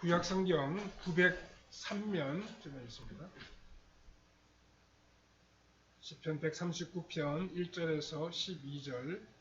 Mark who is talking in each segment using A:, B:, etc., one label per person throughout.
A: 구약성경 903면쯤에 있습니다. 시편 139편 1절에서 12절.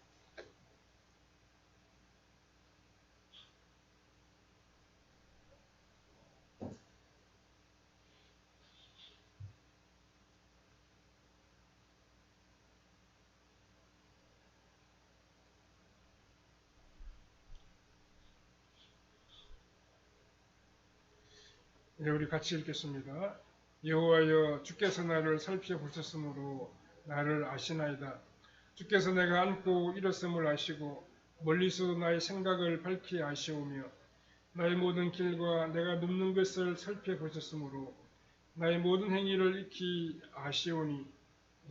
A: 네, 우리 같이 읽겠습니다. 여호와여, 주께서 나를 살펴보셨으므로 나를 아시나이다. 주께서 내가 앉고 일었음을 아시고 멀리서도 나의 생각을 밝히 아시오며 나의 모든 길과 내가 눕는 것을 살펴보셨으므로 나의 모든 행위를 익히 아시오니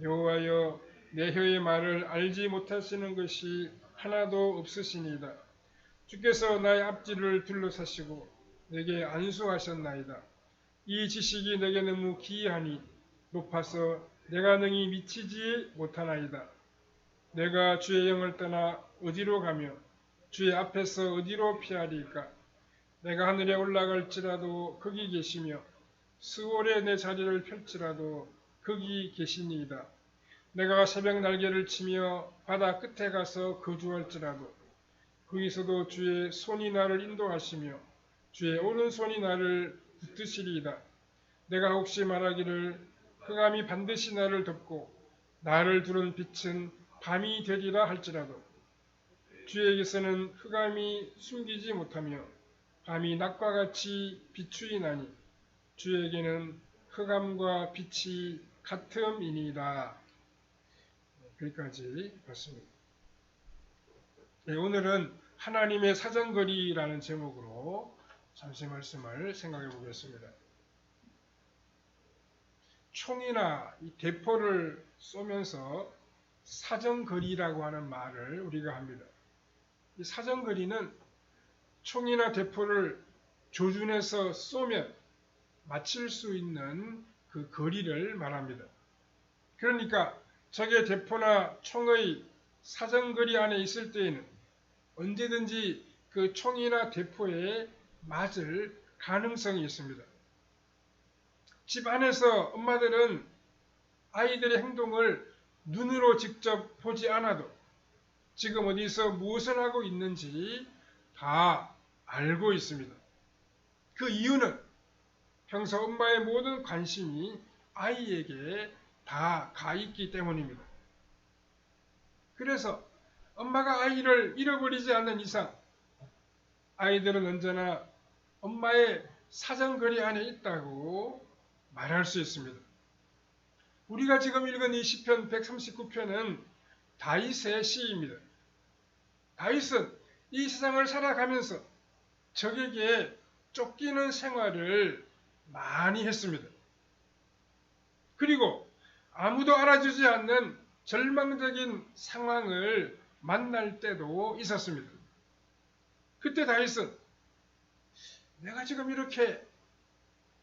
A: 여호와여, 내 혀의 말을 알지 못하시는 것이 하나도 없으시니이다. 주께서 나의 앞뒤를 둘러사시고 내게 안수하셨나이다. 이 지식이 내게 너무 기이하니 높아서 내가 능히 미치지 못하나이다. 내가 주의 영을 떠나 어디로 가며 주의 앞에서 어디로 피하리까? 내가 하늘에 올라갈지라도 거기 계시며 스올에 내 자리를 펼지라도 거기 계시니이다. 내가 새벽 날개를 치며 바다 끝에 가서 거주할지라도 거기서도 주의 손이 나를 인도하시며 주의 오른손이 나를 붙드시리이다. 내가 혹시 말하기를 흑암이 반드시 나를 덮고 나를 두른 빛은 밤이 되리라 할지라도 주에게서는 흑암이 숨기지 못하며 밤이 낮과 같이 비추이나니 주에게는 흑암과 빛이 같음이니이다. 여기까지 봤습니다. 네, 오늘은 하나님의 사정거리라는 제목으로 잠시 말씀을 생각해 보겠습니다. 총이나 이 대포를 쏘면서 사정거리라고 하는 말을 우리가 합니다. 이 사정거리는 총이나 대포를 조준해서 쏘면 맞출 수 있는 그 거리를 말합니다. 그러니까 적의 대포나 총의 사정거리 안에 있을 때에는 언제든지 그 총이나 대포에 맞을 가능성이 있습니다. 집 안에서 엄마들은 아이들의 행동을 눈으로 직접 보지 않아도 지금 어디서 무엇을 하고 있는지 다 알고 있습니다. 그 이유는 평소 엄마의 모든 관심이 아이에게 다 가 있기 때문입니다. 그래서 엄마가 아이를 잃어버리지 않는 이상 아이들은 언제나 엄마의 사정거리 안에 있다고 말할 수 있습니다. 우리가 지금 읽은 이 시편 139편은 다윗의 시입니다. 다윗은 이 세상을 살아가면서 적에게 쫓기는 생활을 많이 했습니다. 그리고 아무도 알아주지 않는 절망적인 상황을 만날 때도 있었습니다. 그때 다윗은 내가 지금 이렇게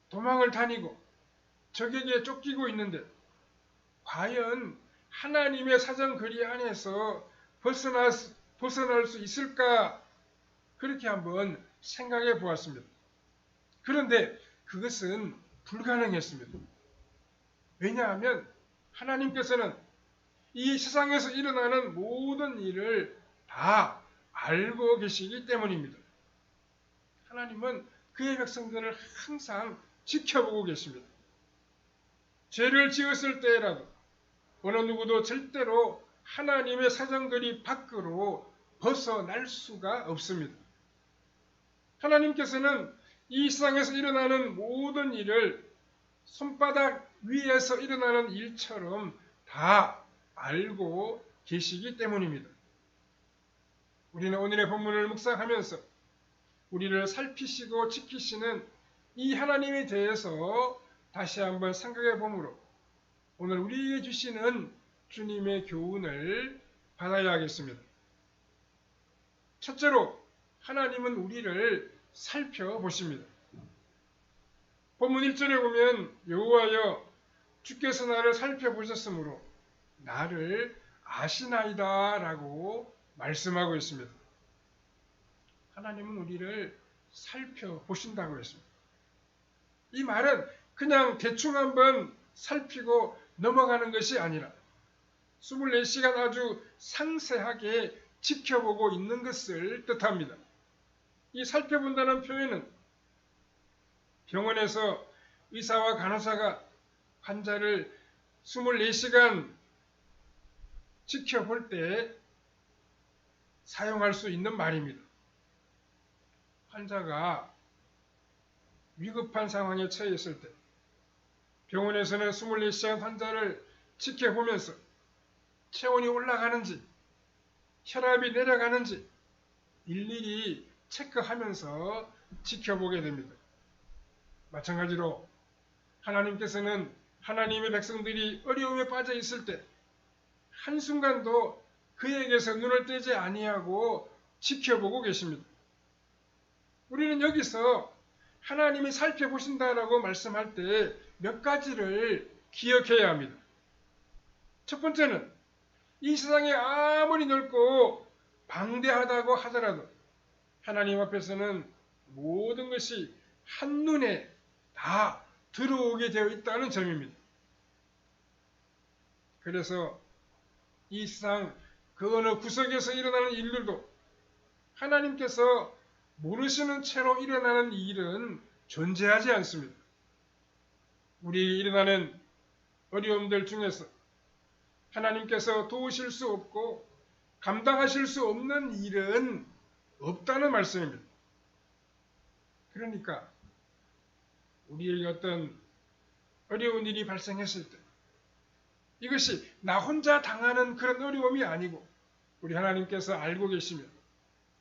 A: 도망을 다니고 적에게 쫓기고 있는데 과연 하나님의 사정거리 안에서 벗어날 수 있을까? 그렇게 한번 생각해 보았습니다. 그런데 그것은 불가능했습니다. 왜냐하면 하나님께서는 이 세상에서 일어나는 모든 일을 다 알고 계시기 때문입니다. 하나님은 그의 백성들을 항상 지켜보고 계십니다. 죄를 지었을 때라도 어느 누구도 절대로 하나님의 사정거리 밖으로 벗어날 수가 없습니다. 하나님께서는 이 세상에서 일어나는 모든 일을 손바닥 위에서 일어나는 일처럼 다 알고 계시기 때문입니다. 우리는 오늘의 본문을 묵상하면서 우리를 살피시고 지키시는 이 하나님에 대해서 다시 한번 생각해 보므로 오늘 우리에게 주시는 주님의 교훈을 받아야 하겠습니다. 첫째로 하나님은 우리를 살펴보십니다. 본문 1절에 보면 여호와여, 주께서 나를 살펴보셨으므로 나를 아시나이다 라고 말씀하고 있습니다. 하나님은 우리를 살펴보신다고 했습니다. 이 말은 그냥 대충 한번 살피고 넘어가는 것이 아니라 24시간 아주 상세하게 지켜보고 있는 것을 뜻합니다. 이 살펴본다는 표현은 병원에서 의사와 간호사가 환자를 24시간 지켜볼 때 사용할 수 있는 말입니다. 환자가 위급한 상황에 처해 있을 때 병원에서는 24시간 환자를 지켜보면서 체온이 올라가는지 혈압이 내려가는지 일일이 체크하면서 지켜보게 됩니다. 마찬가지로 하나님께서는 하나님의 백성들이 어려움에 빠져 있을 때 한순간도 그에게서 눈을 떼지 아니하고 지켜보고 계십니다. 우리는 여기서 하나님이 살펴보신다라고 말씀할 때 몇 가지를 기억해야 합니다. 첫 번째는 이 세상이 아무리 넓고 방대하다고 하더라도 하나님 앞에서는 모든 것이 한눈에 다 들어오게 되어 있다는 점입니다. 그래서 이 세상 그 어느 구석에서 일어나는 일들도 하나님께서 모르시는 채로 일어나는 일은 존재하지 않습니다. 우리에게 일어나는 어려움들 중에서 하나님께서 도우실 수 없고 감당하실 수 없는 일은 없다는 말씀입니다. 그러니까 우리에게 어떤 어려운 일이 발생했을 때 이것이 나 혼자 당하는 그런 어려움이 아니고 우리 하나님께서 알고 계시며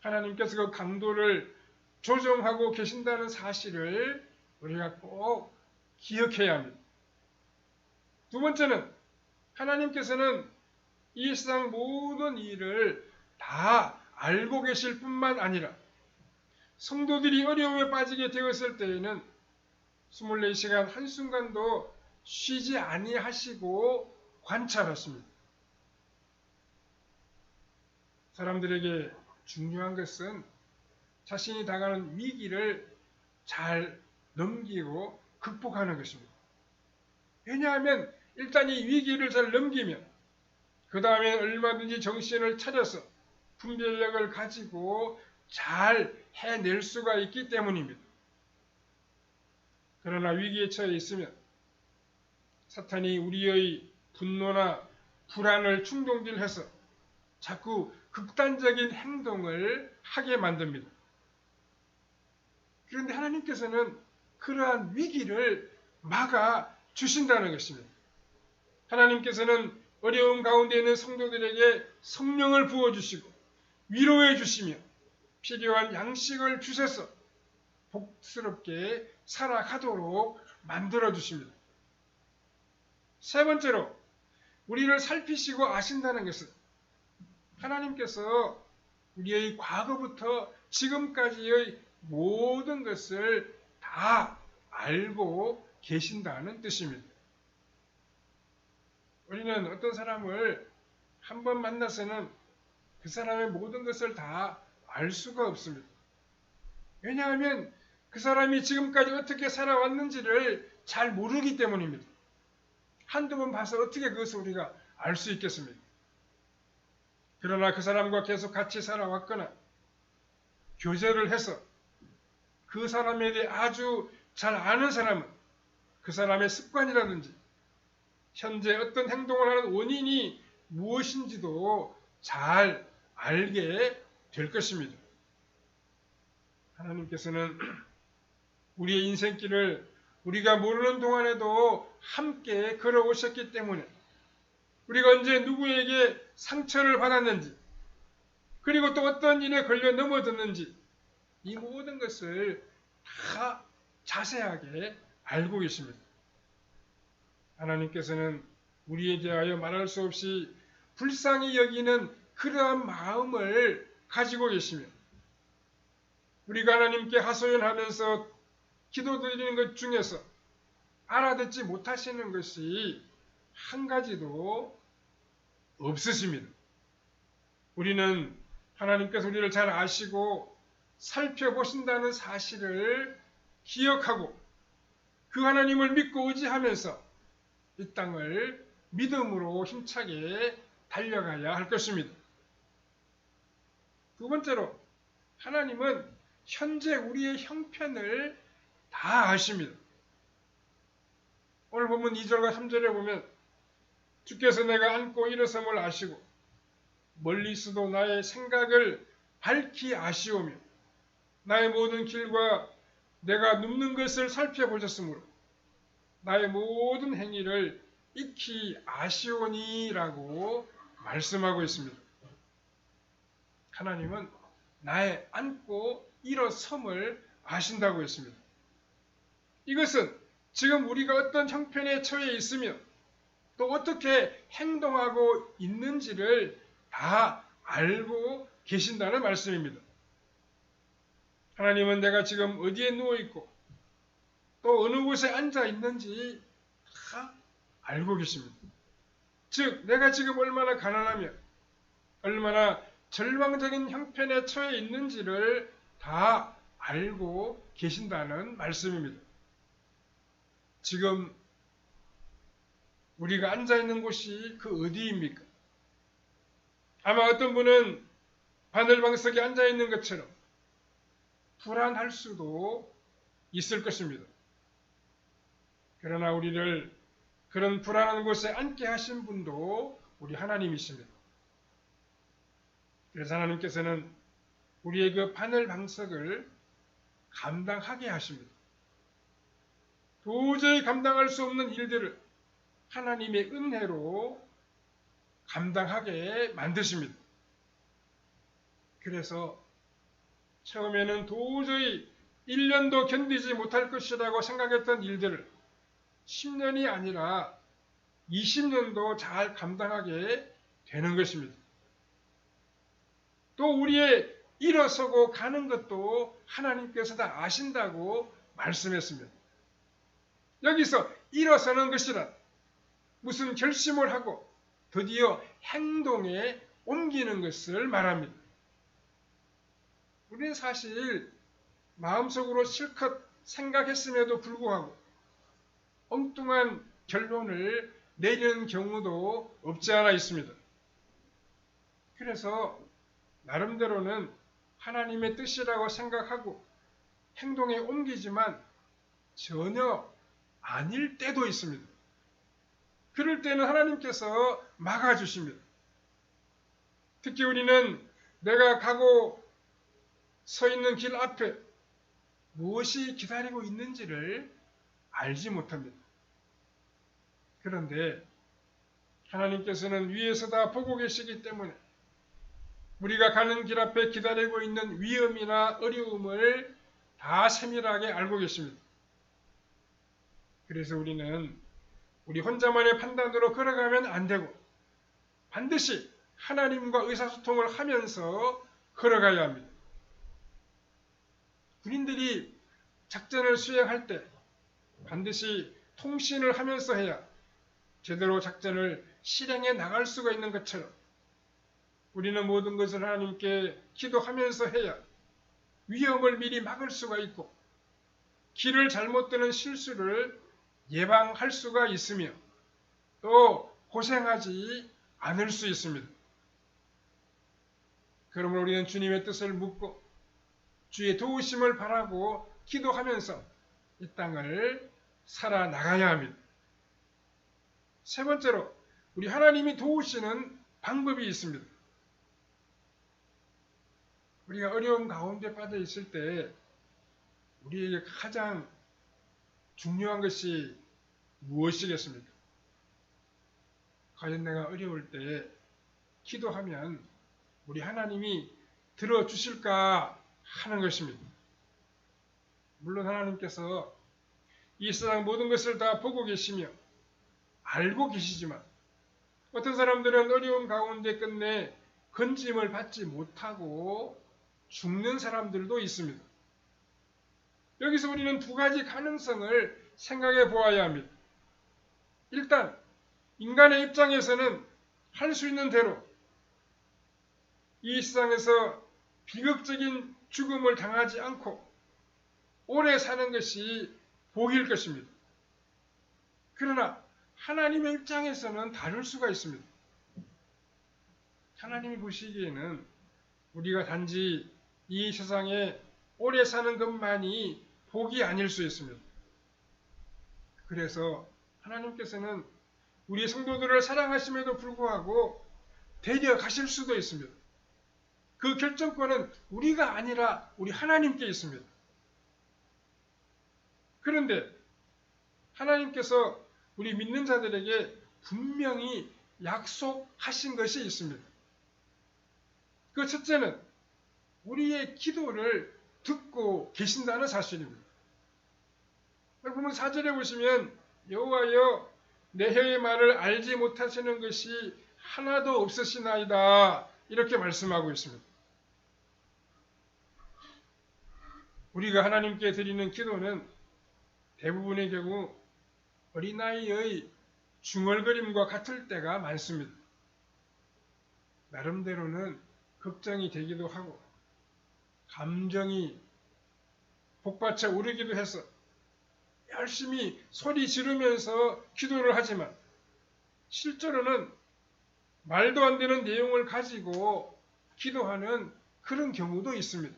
A: 하나님께서 그 강도를 조정하고 계신다는 사실을 우리가 꼭 기억해야 합니다. 두 번째는 하나님께서는 이 세상 모든 일을 다 알고 계실 뿐만 아니라 성도들이 어려움에 빠지게 되었을 때에는 24시간 한순간도 쉬지 아니하시고 관찰하십니다. 사람들에게 중요한 것은 자신이 당하는 위기를 잘 넘기고 극복하는 것입니다. 왜냐하면 일단 이 위기를 잘 넘기면 그 다음에 얼마든지 정신을 차려서 분별력을 가지고 잘 해낼 수가 있기 때문입니다. 그러나 위기에 처해 있으면 사탄이 우리의 분노나 불안을 충동질해서 자꾸 극단적인 행동을 하게 만듭니다. 그런데 하나님께서는 그러한 위기를 막아 주신다는 것입니다. 하나님께서는 어려움 가운데 있는 성도들에게 성령을 부어주시고 위로해 주시며 필요한 양식을 주셔서 복스럽게 살아가도록 만들어 주십니다. 세 번째로 우리를 살피시고 아신다는 것은 하나님께서 우리의 과거부터 지금까지의 모든 것을 다 알고 계신다는 뜻입니다. 우리는 어떤 사람을 한번 만나서는 그 사람의 모든 것을 다 알 수가 없습니다. 왜냐하면 그 사람이 지금까지 어떻게 살아왔는지를 잘 모르기 때문입니다. 한두 번 봐서 어떻게 그것을 우리가 알 수 있겠습니까? 그러나 그 사람과 계속 같이 살아왔거나 교제를 해서 그 사람에 대해 아주 잘 아는 사람은 그 사람의 습관이라든지 현재 어떤 행동을 하는 원인이 무엇인지도 잘 알게 될 것입니다. 하나님께서는 우리의 인생길을 우리가 모르는 동안에도 함께 걸어오셨기 때문에 우리가 언제 누구에게 상처를 받았는지 그리고 또 어떤 일에 걸려 넘어졌는지 이 모든 것을 다 자세하게 알고 계십니다. 하나님께서는 우리에 대하여 말할 수 없이 불쌍히 여기는 그러한 마음을 가지고 계시며 우리가 하나님께 하소연하면서 기도드리는 것 중에서 알아듣지 못하시는 것이 한 가지도 없으십니다. 우리는 하나님께서 우리를 잘 아시고 살펴보신다는 사실을 기억하고 그 하나님을 믿고 의지하면서 이 땅을 믿음으로 힘차게 달려가야 할 것입니다. 두 번째로 하나님은 현재 우리의 형편을 다 아십니다. 오늘 보면 2절과 3절에 보면 주께서 내가 앉고 일어섬을 아시고 멀리서도 나의 생각을 밝히 아시오며 나의 모든 길과 내가 눕는 것을 살펴보셨으므로 나의 모든 행위를 익히 아시오니라고 말씀하고 있습니다. 하나님은 나의 앉고 일어섬을 아신다고 했습니다. 이것은 지금 우리가 어떤 형편에 처해 있으며 또 어떻게 행동하고 있는지를 다 알고 계신다는 말씀입니다. 하나님은 내가 지금 어디에 누워있고 또 어느 곳에 앉아 있는지 다 알고 계십니다. 즉 내가 지금 얼마나 가난하며 얼마나 절망적인 형편에 처해 있는지를 다 알고 계신다는 말씀입니다. 지금 우리가 앉아있는 곳이 그 어디입니까? 아마 어떤 분은 바늘방석에 앉아있는 것처럼 불안할 수도 있을 것입니다. 그러나 우리를 그런 불안한 곳에 앉게 하신 분도 우리 하나님이십니다. 그래서 하나님께서는 우리의 그 바늘방석을 감당하게 하십니다. 도저히 감당할 수 없는 일들을 하나님의 은혜로 감당하게 만드십니다. 그래서 처음에는 도저히 1년도 견디지 못할 것이라고 생각했던 일들을 10년이 아니라 20년도 잘 감당하게 되는 것입니다. 또 우리의 일어서고 가는 것도 하나님께서 다 아신다고 말씀했습니다. 여기서 일어서는 것이란 무슨 결심을 하고 드디어 행동에 옮기는 것을 말합니다. 우리는 사실 마음속으로 실컷 생각했음에도 불구하고 엉뚱한 결론을 내리는 경우도 없지 않아 있습니다. 그래서 나름대로는 하나님의 뜻이라고 생각하고 행동에 옮기지만 전혀 아닐 때도 있습니다. 그럴 때는 하나님께서 막아주십니다. 특히 우리는 내가 가고 서 있는 길 앞에 무엇이 기다리고 있는지를 알지 못합니다. 그런데 하나님께서는 위에서 다 보고 계시기 때문에 우리가 가는 길 앞에 기다리고 있는 위험이나 어려움을 다 세밀하게 알고 계십니다. 그래서 우리는 우리 혼자만의 판단으로 걸어가면 안 되고 반드시 하나님과 의사소통을 하면서 걸어가야 합니다. 군인들이 작전을 수행할 때 반드시 통신을 하면서 해야 제대로 작전을 실행해 나갈 수가 있는 것처럼 우리는 모든 것을 하나님께 기도하면서 해야 위험을 미리 막을 수가 있고 길을 잘못 드는 실수를 예방할 수가 있으며 또 고생하지 않을 수 있습니다. 그러므로 우리는 주님의 뜻을 묻고 주의 도우심을 바라고 기도하면서 이 땅을 살아나가야 합니다. 세 번째로 우리 하나님이 도우시는 방법이 있습니다. 우리가 어려움 가운데 빠져 있을 때 우리에게 가장 중요한 것이 무엇이겠습니까? 과연 내가 어려울 때 기도하면 우리 하나님이 들어주실까 하는 것입니다. 물론 하나님께서 이 세상 모든 것을 다 보고 계시며 알고 계시지만 어떤 사람들은 어려움 가운데 끝내 건짐을 받지 못하고 죽는 사람들도 있습니다. 여기서 우리는 두 가지 가능성을 생각해 보아야 합니다. 일단 인간의 입장에서는 할 수 있는 대로 이 세상에서 비극적인 죽음을 당하지 않고 오래 사는 것이 복일 것입니다. 그러나 하나님의 입장에서는 다를 수가 있습니다. 하나님이 보시기에는 우리가 단지 이 세상에 오래 사는 것만이 복이 아닐 수 있습니다. 그래서 하나님께서는 우리 성도들을 사랑하심에도 불구하고 데려가실 수도 있습니다. 그 결정권은 우리가 아니라 우리 하나님께 있습니다. 그런데 하나님께서 우리 믿는 자들에게 분명히 약속하신 것이 있습니다. 그 첫째는 우리의 기도를 듣고 계신다는 사실입니다. 보면 4절에 보시면 여호와여 내 혀의 말을 알지 못하시는 것이 하나도 없으시나이다 이렇게 말씀하고 있습니다. 우리가 하나님께 드리는 기도는 대부분의 경우 어린아이의 중얼거림과 같을 때가 많습니다. 나름대로는 걱정이 되기도 하고 감정이 복받쳐 오르기도 해서 열심히 소리 지르면서 기도를 하지만 실제로는 말도 안 되는 내용을 가지고 기도하는 그런 경우도 있습니다.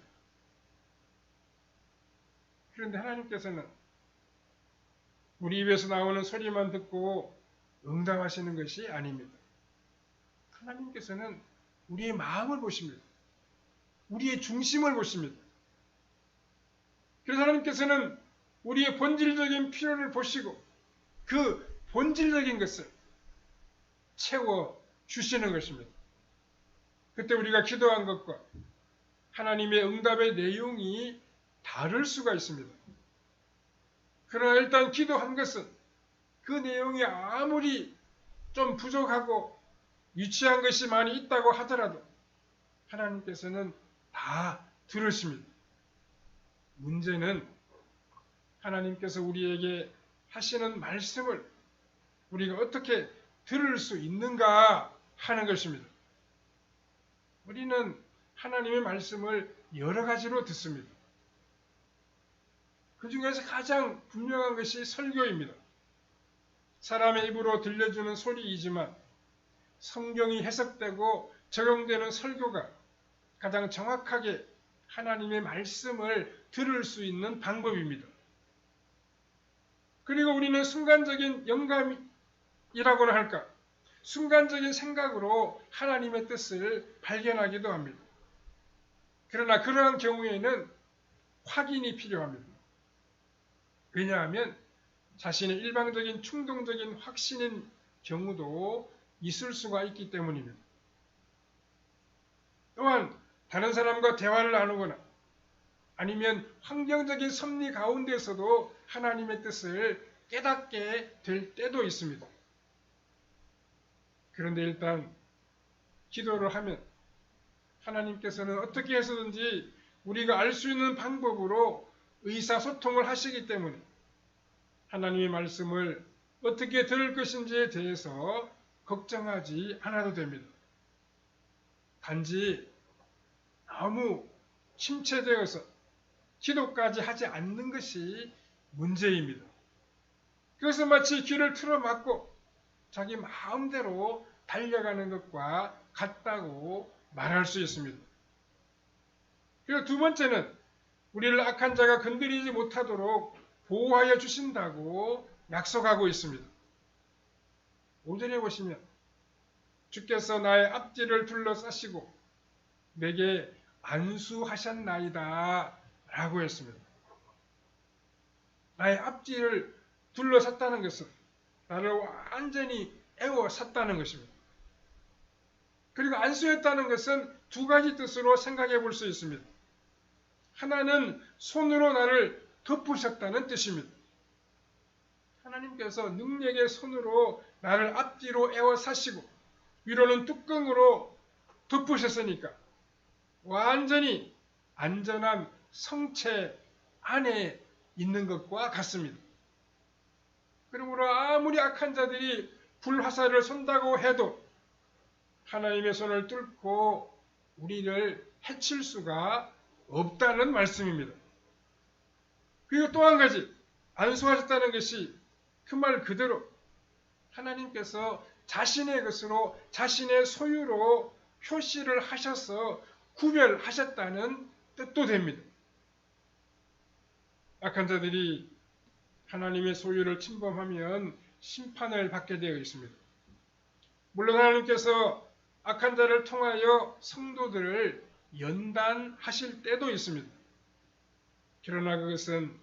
A: 그런데 하나님께서는 우리 입에서 나오는 소리만 듣고 응답하시는 것이 아닙니다. 하나님께서는 우리의 마음을 보십니다. 우리의 중심을 보십니다. 그래서 하나님께서는 우리의 본질적인 필요를 보시고 그 본질적인 것을 채워 주시는 것입니다. 그때 우리가 기도한 것과 하나님의 응답의 내용이 다를 수가 있습니다. 그러나 일단 기도한 것은 그 내용이 아무리 좀 부족하고 유치한 것이 많이 있다고 하더라도 하나님께서는 다 들으십니다. 문제는 하나님께서 우리에게 하시는 말씀을 우리가 어떻게 들을 수 있는가 하는 것입니다. 우리는 하나님의 말씀을 여러 가지로 듣습니다. 그 중에서 가장 분명한 것이 설교입니다. 사람의 입으로 들려주는 소리이지만 성경이 해석되고 적용되는 설교가 가장 정확하게 하나님의 말씀을 들을 수 있는 방법입니다. 그리고 우리는 순간적인 영감이라고나 할까, 순간적인 생각으로 하나님의 뜻을 발견하기도 합니다. 그러나 그러한 경우에는 확인이 필요합니다. 왜냐하면 자신의 일방적인 충동적인 확신인 경우도 있을 수가 있기 때문입니다. 또한 다른 사람과 대화를 나누거나 아니면 환경적인 섭리 가운데서도 하나님의 뜻을 깨닫게 될 때도 있습니다. 그런데 일단 기도를 하면 하나님께서는 어떻게 해서든지 우리가 알 수 있는 방법으로 의사소통을 하시기 때문에 하나님의 말씀을 어떻게 들을 것인지에 대해서 걱정하지 않아도 됩니다. 단지 너무 침체되어서 기도까지 하지 않는 것이 문제입니다. 그래서 마치 귀를 틀어막고 자기 마음대로 달려가는 것과 같다고 말할 수 있습니다. 그리고 두 번째는 우리를 악한 자가 건드리지 못하도록 보호하여 주신다고 약속하고 있습니다. 5절에 보시면 주께서 나의 앞뒤를 둘러싸시고 내게 안수하셨나이다 라고 했습니다. 나의 앞뒤를 둘러쌌다는 것은 나를 완전히 에워쌌다는 것입니다. 그리고 안수했다는 것은 두 가지 뜻으로 생각해 볼 수 있습니다. 하나는 손으로 나를 덮으셨다는 뜻입니다. 하나님께서 능력의 손으로 나를 앞뒤로 에워싸시고 위로는 뚜껑으로 덮으셨으니까 완전히 안전한 성체 안에 있는 것과 같습니다. 그러므로 아무리 악한 자들이 불화살을 쏜다고 해도 하나님의 손을 뚫고 우리를 해칠 수가 없다는 말씀입니다. 그리고 또 한 가지 안수하셨다는 것이 그 말 그대로 하나님께서 자신의 것으로 자신의 소유로 표시를 하셔서 구별하셨다는 뜻도 됩니다. 악한 자들이 하나님의 소유를 침범하면 심판을 받게 되어 있습니다. 물론 하나님께서 악한 자를 통하여 성도들을 연단하실 때도 있습니다. 그러나 그것은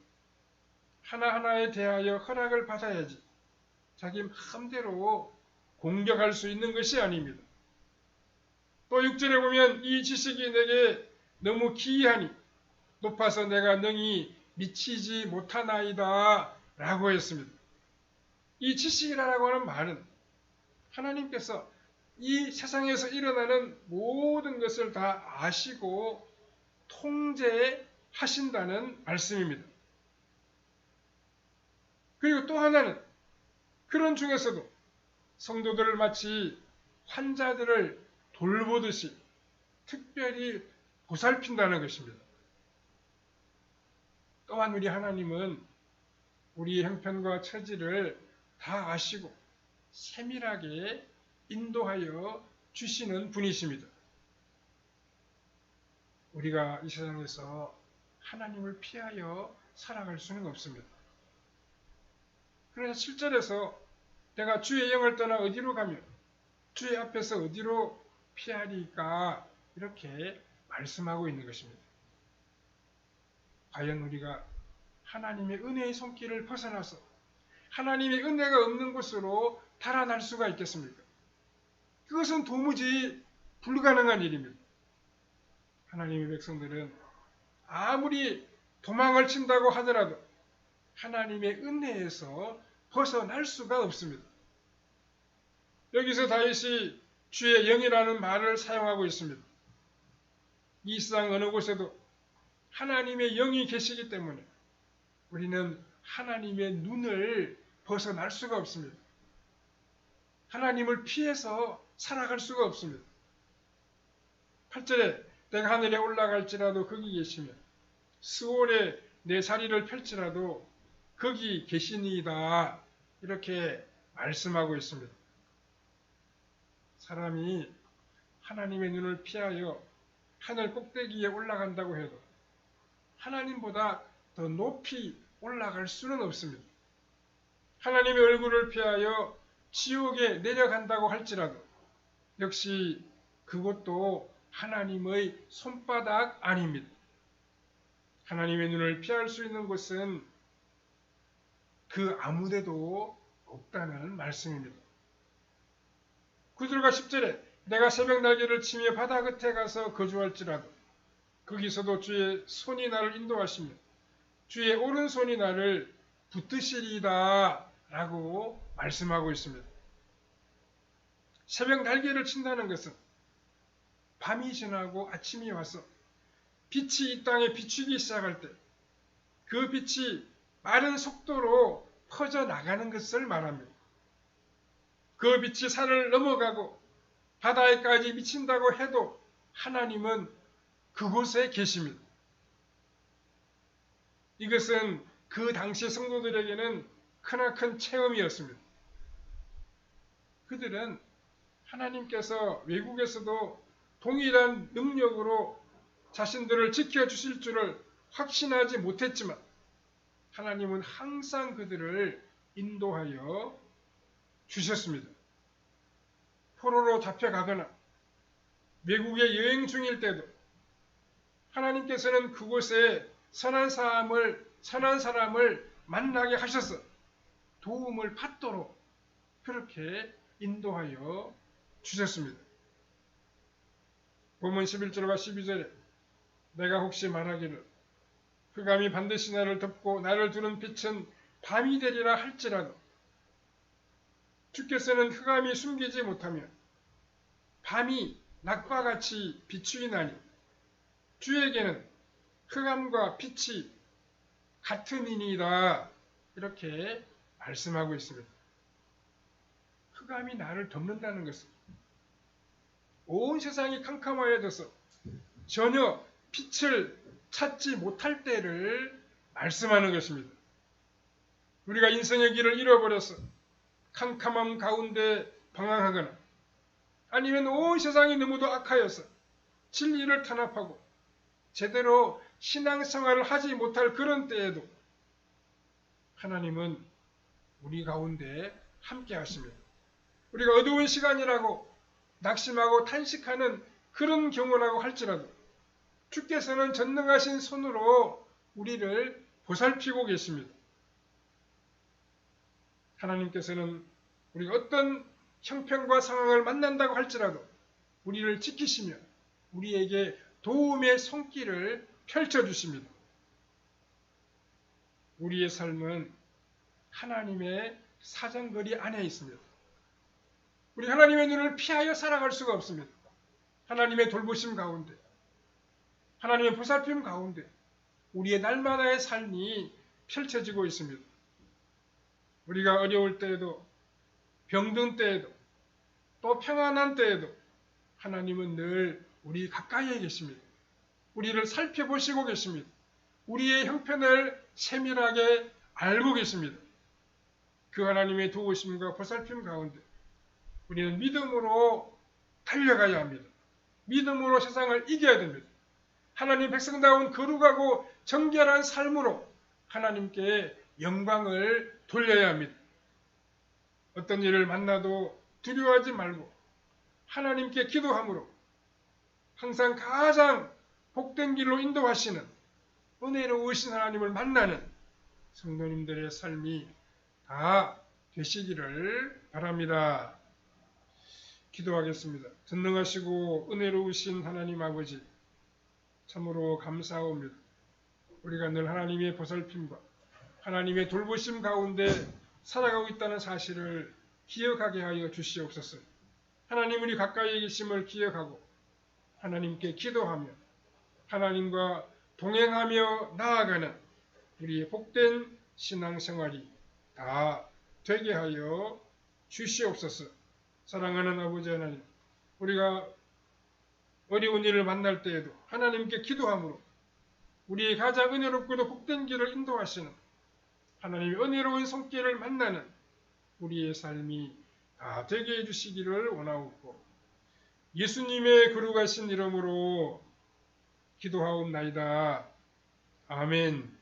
A: 하나하나에 대하여 허락을 받아야지 자기 마음대로 공격할 수 있는 것이 아닙니다. 또 6절에 보면 이 지식이 내게 너무 기이하니 높아서 내가 능히 미치지 못하나이다 라고 했습니다. 이 지식이라고 하는 말은 하나님께서 이 세상에서 일어나는 모든 것을 다 아시고 통제하신다는 말씀입니다. 그리고 또 하나는 그런 중에서도 성도들을 마치 환자들을 돌보듯이 특별히 보살핀다는 것입니다. 또한 우리 하나님은 우리의 형편과 처지를 다 아시고 세밀하게 인도하여 주시는 분이십니다. 우리가 이 세상에서 하나님을 피하여 살아갈 수는 없습니다. 그래서 7절에서 내가 주의 영을 떠나 어디로 가며 주의 앞에서 어디로 피하리까 이렇게 말씀하고 있는 것입니다. 과연 우리가 하나님의 은혜의 손길을 벗어나서 하나님의 은혜가 없는 곳으로 달아날 수가 있겠습니까? 그것은 도무지 불가능한 일입니다. 하나님의 백성들은 아무리 도망을 친다고 하더라도 하나님의 은혜에서 벗어날 수가 없습니다. 여기서 다윗이 주의 영이라는 말을 사용하고 있습니다. 이 세상 어느 곳에도 하나님의 영이 계시기 때문에 우리는 하나님의 눈을 벗어날 수가 없습니다. 하나님을 피해서 살아갈 수가 없습니다. 8절에 내가 하늘에 올라갈지라도 거기 계시며 스올에 내 자리를 펼치라도 거기 계시니이다 이렇게 말씀하고 있습니다. 사람이 하나님의 눈을 피하여 하늘 꼭대기에 올라간다고 해도 하나님보다 더 높이 올라갈 수는 없습니다. 하나님의 얼굴을 피하여 지옥에 내려간다고 할지라도 역시 그것도 하나님의 손바닥 아닙니다. 하나님의 눈을 피할 수 있는 곳은 그 아무데도 없다는 말씀입니다. 9절과 10절에 내가 새벽 날개를 치며 바다 끝에 가서 거주할지라도 거기서도 주의 손이 나를 인도하시며 주의 오른손이 나를 붙드시리이다 라고 말씀하고 있습니다. 새벽 날개를 친다는 것은 밤이 지나고 아침이 와서 빛이 이 땅에 비추기 시작할 때 그 빛이 빠른 속도로 퍼져나가는 것을 말합니다. 그 빛이 산을 넘어가고 바다에까지 미친다고 해도 하나님은 그곳에 계십니다. 이것은 그 당시 성도들에게는 크나큰 체험이었습니다. 그들은 하나님께서 외국에서도 동일한 능력으로 자신들을 지켜주실 줄을 확신하지 못했지만 하나님은 항상 그들을 인도하여 주셨습니다. 포로로 잡혀가거나 외국에 여행 중일 때도 하나님께서는 그곳에 선한 사람을 만나게 하셔서 도움을 받도록 그렇게 인도하여 주셨습니다. 본문 11절과 12절에 내가 혹시 말하기를 흑암이 반드시 나를 덮고 나를 두는 빛은 밤이 되리라 할지라도 주께서는 흑암이 숨기지 못하며 밤이 낮과 같이 비추이나니 주에게는 흑암과 빛이 같으니이다 이렇게 말씀하고 있습니다. 흑암이 나를 덮는다는 것은 온 세상이 캄캄하여져서 전혀 빛을 찾지 못할 때를 말씀하는 것입니다. 우리가 인생의 길을 잃어버려서 캄캄함 가운데 방황하거나 아니면 온 세상이 너무도 악하여서 진리를 탄압하고 제대로 신앙생활을 하지 못할 그런 때에도 하나님은 우리 가운데 함께 하십니다. 우리가 어두운 시간이라고 낙심하고 탄식하는 그런 경우라고 할지라도 주께서는 전능하신 손으로 우리를 보살피고 계십니다. 하나님께서는 우리가 어떤 형편과 상황을 만난다고 할지라도 우리를 지키시며 우리에게 도움의 손길을 펼쳐주십니다. 우리의 삶은 하나님의 사정거리 안에 있습니다. 우리 하나님의 눈을 피하여 살아갈 수가 없습니다. 하나님의 돌보심 가운데, 하나님의 보살핌 가운데 우리의 날마다의 삶이 펼쳐지고 있습니다. 우리가 어려울 때에도, 병든 때에도, 또 평안한 때에도 하나님은 늘 우리 가까이에 계십니다. 우리를 살펴보시고 계십니다. 우리의 형편을 세밀하게 알고 계십니다. 그 하나님의 도우심과 보살핌 가운데 우리는 믿음으로 달려가야 합니다. 믿음으로 세상을 이겨야 됩니다. 하나님 백성다운 거룩하고 정결한 삶으로 하나님께 영광을 돌려야 합니다. 어떤 일을 만나도 두려워하지 말고 하나님께 기도함으로 항상 가장 복된 길로 인도하시는 은혜로우신 하나님을 만나는 성도님들의 삶이 다 되시기를 바랍니다. 기도하겠습니다. 전능하시고 은혜로우신 하나님 아버지, 참으로 감사합니다. 우리가 늘 하나님의 보살핌과 하나님의 돌보심 가운데 살아가고 있다는 사실을 기억하게 하여 주시옵소서. 하나님 우리 가까이 계심을 기억하고 하나님께 기도하며 하나님과 동행하며 나아가는 우리의 복된 신앙생활이 다 되게 하여 주시옵소서. 사랑하는 아버지 하나님, 우리가 어려운 일을 만날 때에도 하나님께 기도함으로 우리의 가장 은혜롭고도 복된 길을 인도하시는 하나님의 은혜로운 손길을 만나는 우리의 삶이 다 되게 해주시기를 원하옵고 예수님의 거룩하신 이름으로 기도하옵나이다. 아멘.